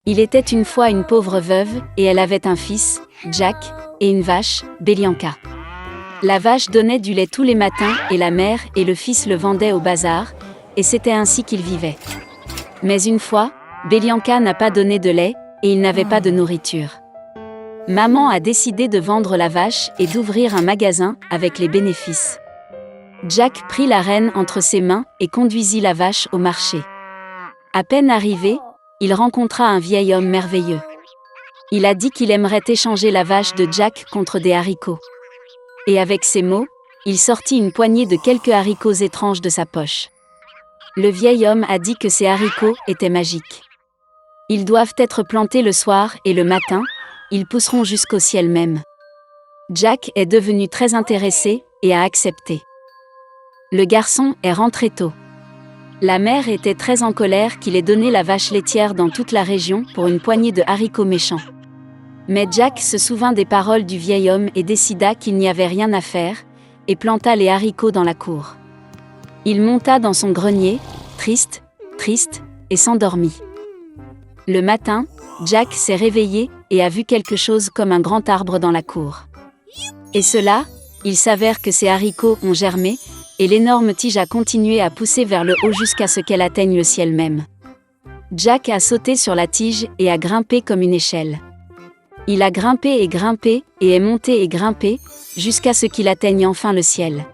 Il était une fois une pauvre veuve, et elle avait un fils, Jack, et une vache, Belianka. La vache donnait du lait tous les matins, et la mère et le fils le vendaient au bazar, et c'était ainsi qu'ils vivaient. Mais une fois, Belianka n'a pas donné de lait, et il n'avait pas de nourriture. Maman a décidé de vendre la vache et d'ouvrir un magasin avec les bénéfices. Jack prit la rêne entre ses mains et conduisit la vache au marché. À peine arrivé, il rencontra un vieil homme merveilleux. Il a dit qu'il aimerait échanger la vache de Jack contre des haricots. Et avec ces mots, il sortit une poignée de quelques haricots étranges de sa poche. Le vieil homme a dit que ces haricots étaient magiques. Ils doivent être plantés le soir et le matin, ils pousseront jusqu'au ciel même. Jack est devenu très intéressé et a accepté. Le garçon est rentré tôt. La mère était très en colère qu'il ait donné la vache laitière dans toute la région pour une poignée de haricots méchants. Mais Jack se souvint des paroles du vieil homme et décida qu'il n'y avait rien à faire, et planta les haricots dans la cour. Il monta dans son grenier, triste, et s'endormit. Le matin, Jack s'est réveillé et a vu quelque chose comme un grand arbre dans la cour. Et cela, il s'avère que ces haricots ont germé, et l'énorme tige a continué à pousser vers le haut jusqu'à ce qu'elle atteigne le ciel même. Jack a sauté sur la tige et a grimpé comme une échelle. Il a grimpé et est monté et grimpé, jusqu'à ce qu'il atteigne enfin le ciel.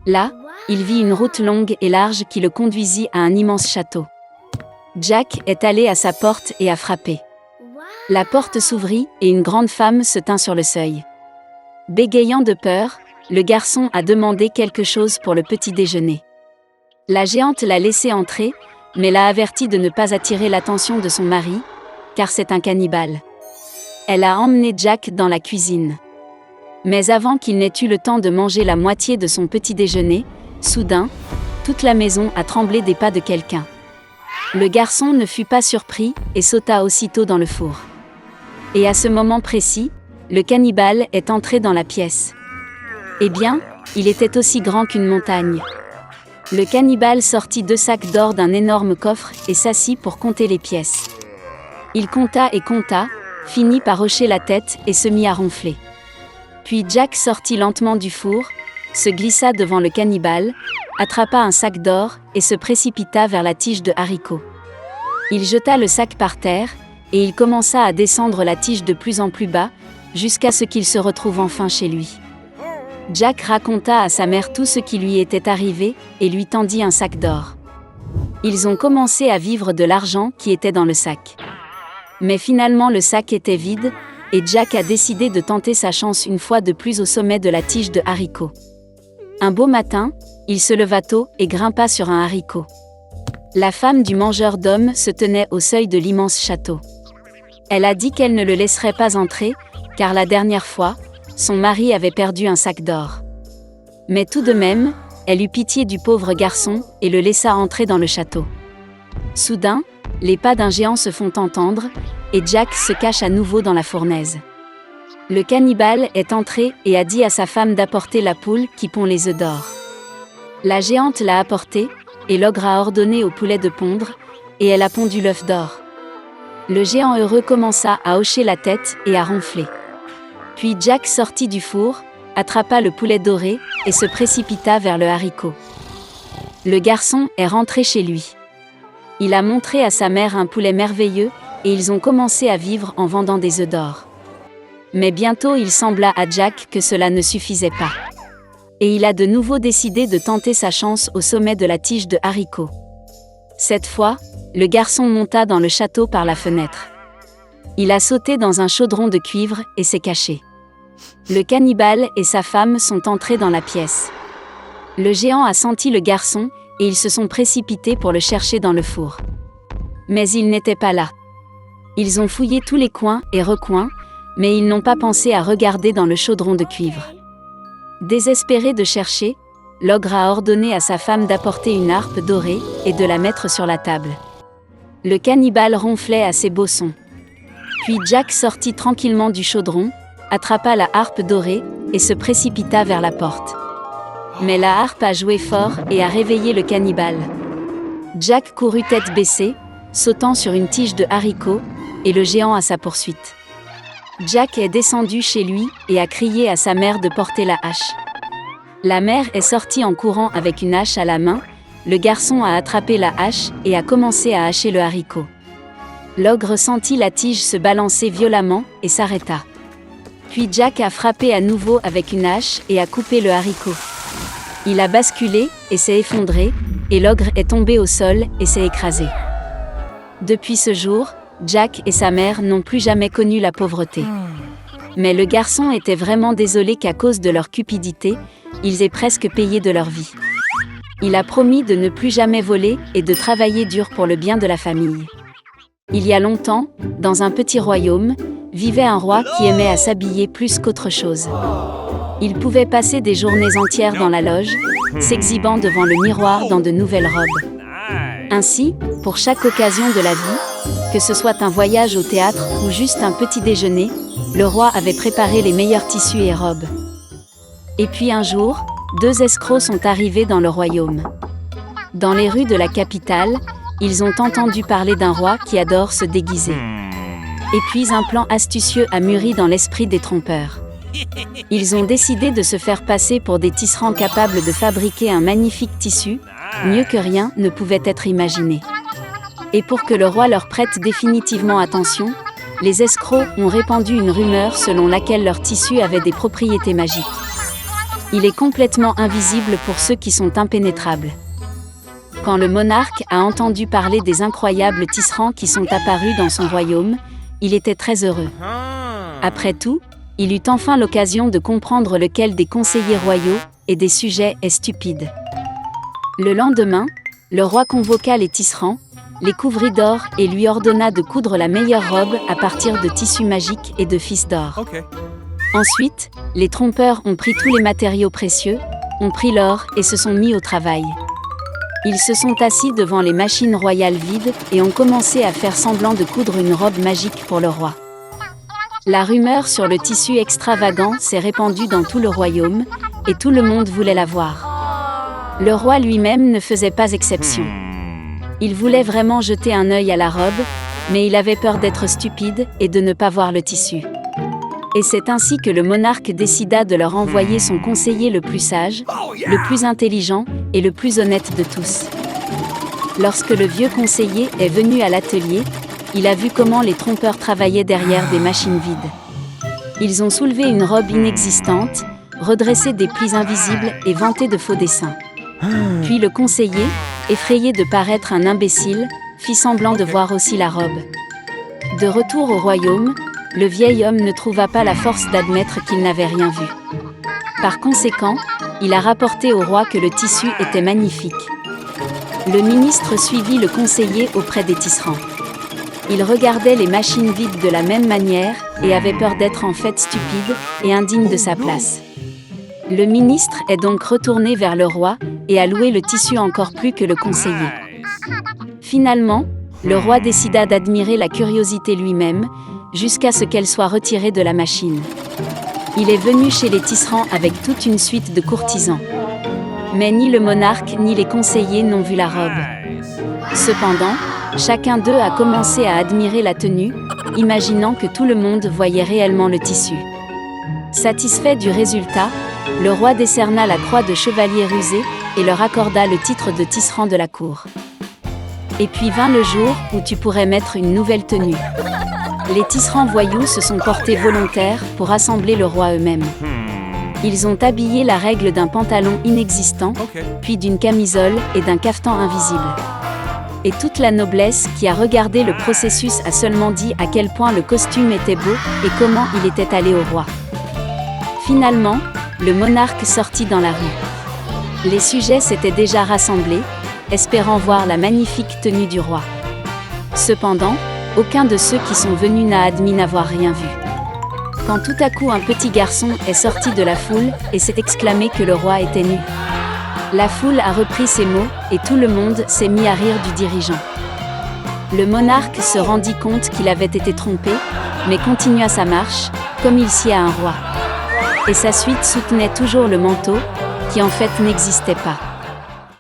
Là, il vit une route longue et large qui le conduisit à un immense château. Jack est allé à sa porte et a frappé. La porte s'ouvrit et une grande femme se tint sur le seuil. Bégayant de peur, le garçon a demandé quelque chose pour le petit déjeuner. La géante l'a laissé entrer, mais l'a averti de ne pas attirer l'attention de son mari, car c'est un cannibale. Elle a emmené Jack dans la cuisine. Mais avant qu'il n'ait eu le temps de manger la moitié de son petit déjeuner, soudain, toute la maison a tremblé des pas de quelqu'un. Le garçon ne fut pas surpris et sauta aussitôt dans le four. Et à ce moment précis, le cannibale est entré dans la pièce. Eh bien, il était aussi grand qu'une montagne. Le cannibale sortit 2 sacs d'or d'un énorme coffre et s'assit pour compter les pièces. Il compta et compta, finit par hocher la tête et se mit à ronfler. Puis Jack sortit lentement du four, se glissa devant le cannibale, attrapa un sac d'or et se précipita vers la tige de haricots. Il jeta le sac par terre, et il commença à descendre la tige de plus en plus bas, jusqu'à ce qu'il se retrouve enfin chez lui. Jack raconta à sa mère tout ce qui lui était arrivé, et lui tendit un sac d'or. Ils ont commencé à vivre de l'argent qui était dans le sac. Mais finalement le sac était vide, et Jack a décidé de tenter sa chance une fois de plus au sommet de la tige de haricots. Un beau matin, il se leva tôt et grimpa sur un haricot. La femme du mangeur d'hommes se tenait au seuil de l'immense château. Elle a dit qu'elle ne le laisserait pas entrer, car la dernière fois, son mari avait perdu un sac d'or. Mais tout de même, elle eut pitié du pauvre garçon et le laissa entrer dans le château. Soudain, les pas d'un géant se font entendre, et Jack se cache à nouveau dans la fournaise. Le cannibale est entré et a dit à sa femme d'apporter la poule qui pond les œufs d'or. La géante l'a apporté, et l'ogre a ordonné au poulet de pondre, et elle a pondu l'œuf d'or. Le géant heureux commença à hocher la tête et à ronfler. Puis Jack sortit du four, attrapa le poulet doré, et se précipita vers le haricot. Le garçon est rentré chez lui. Il a montré à sa mère un poulet merveilleux, et ils ont commencé à vivre en vendant des œufs d'or. Mais bientôt il sembla à Jack que cela ne suffisait pas. Et il a de nouveau décidé de tenter sa chance au sommet de la tige de haricots. Cette fois, le garçon monta dans le château par la fenêtre. Il a sauté dans un chaudron de cuivre et s'est caché. Le cannibale et sa femme sont entrés dans la pièce. Le géant a senti le garçon, et ils se sont précipités pour le chercher dans le four. Mais il n'était pas là. Ils ont fouillé tous les coins et recoins, mais ils n'ont pas pensé à regarder dans le chaudron de cuivre. Désespéré de chercher, l'ogre a ordonné à sa femme d'apporter une harpe dorée et de la mettre sur la table. Le cannibale ronflait à ses beaux sons. Puis Jack sortit tranquillement du chaudron, attrapa la harpe dorée et se précipita vers la porte. Mais la harpe a joué fort et a réveillé le cannibale. Jack courut tête baissée, sautant sur une tige de haricots, et le géant à sa poursuite. Jack est descendu chez lui et a crié à sa mère de porter la hache. La mère est sortie en courant avec une hache à la main, le garçon a attrapé la hache et a commencé à hacher le haricot. L'ogre sentit la tige se balancer violemment et s'arrêta. Puis Jack a frappé à nouveau avec une hache et a coupé le haricot. Il a basculé et s'est effondré, et l'ogre est tombé au sol et s'est écrasé. Depuis ce jour, Jack et sa mère n'ont plus jamais connu la pauvreté. Mais le garçon était vraiment désolé qu'à cause de leur cupidité, ils aient presque payé de leur vie. Il a promis de ne plus jamais voler et de travailler dur pour le bien de la famille. Il y a longtemps, dans un petit royaume, vivait un roi qui aimait à s'habiller plus qu'autre chose. Il pouvait passer des journées entières dans la loge, s'exhibant devant le miroir dans de nouvelles robes. Ainsi, pour chaque occasion de la vie, que ce soit un voyage au théâtre ou juste un petit déjeuner, le roi avait préparé les meilleurs tissus et robes. Et puis un jour, 2 escrocs sont arrivés dans le royaume. Dans les rues de la capitale, ils ont entendu parler d'un roi qui adore se déguiser. Et puis un plan astucieux a mûri dans l'esprit des trompeurs. Ils ont décidé de se faire passer pour des tisserands capables de fabriquer un magnifique tissu, mieux que rien ne pouvait être imaginé. Et pour que le roi leur prête définitivement attention, les escrocs ont répandu une rumeur selon laquelle leur tissu avait des propriétés magiques. Il est complètement invisible pour ceux qui sont impénétrables. Quand le monarque a entendu parler des incroyables tisserands qui sont apparus dans son royaume, il était très heureux. Après tout, il eut enfin l'occasion de comprendre lequel des conseillers royaux et des sujets est stupide. Le lendemain, le roi convoqua les tisserands, les couvrit d'or et lui ordonna de coudre la meilleure robe à partir de tissus magiques et de fils d'or. Okay. Ensuite, les trompeurs ont pris tous les matériaux précieux, ont pris l'or et se sont mis au travail. Ils se sont assis devant les machines royales vides et ont commencé à faire semblant de coudre une robe magique pour le roi. La rumeur sur le tissu extravagant s'est répandue dans tout le royaume, et tout le monde voulait la voir. Le roi lui-même ne faisait pas exception. Il voulait vraiment jeter un œil à la robe, mais il avait peur d'être stupide et de ne pas voir le tissu. Et c'est ainsi que le monarque décida de leur envoyer son conseiller le plus sage, le plus intelligent et le plus honnête de tous. Lorsque le vieux conseiller est venu à l'atelier, il a vu comment les trompeurs travaillaient derrière des machines vides. Ils ont soulevé une robe inexistante, redressé des plis invisibles et vanté de faux dessins. Puis le conseiller, effrayé de paraître un imbécile, fit semblant de voir aussi la robe. De retour au royaume, le vieil homme ne trouva pas la force d'admettre qu'il n'avait rien vu. Par conséquent, il a rapporté au roi que le tissu était magnifique. Le ministre suivit le conseiller auprès des tisserands. Il regardait les machines vides de la même manière et avait peur d'être en fait stupide et indigne de sa place. Le ministre est donc retourné vers le roi et a loué le tissu encore plus que le conseiller. Finalement, le roi décida d'admirer la curiosité lui-même, jusqu'à ce qu'elle soit retirée de la machine. Il est venu chez les tisserands avec toute une suite de courtisans. Mais ni le monarque ni les conseillers n'ont vu la robe. Cependant, chacun d'eux a commencé à admirer la tenue, imaginant que tout le monde voyait réellement le tissu. Satisfait du résultat, le roi décerna la croix de chevalier rusé et leur accorda le titre de tisserand de la cour. Et puis vint le jour où tu pourrais mettre une nouvelle tenue. Les tisserands voyous se sont portés volontaires pour assembler le roi eux-mêmes. Ils ont habillé la règle d'un pantalon inexistant, puis d'une camisole et d'un cafetan invisible. Et toute la noblesse qui a regardé le processus a seulement dit à quel point le costume était beau et comment il était allé au roi. Finalement, le monarque sortit dans la rue. Les sujets s'étaient déjà rassemblés, espérant voir la magnifique tenue du roi. Cependant, aucun de ceux qui sont venus n'a admis n'avoir rien vu. Quand tout à coup un petit garçon est sorti de la foule et s'est exclamé que le roi était nu. La foule a repris ces mots et tout le monde s'est mis à rire du dirigeant. Le monarque se rendit compte qu'il avait été trompé, mais continua sa marche, comme il sied à un roi. Et sa suite soutenait toujours le manteau, qui en fait n'existait pas.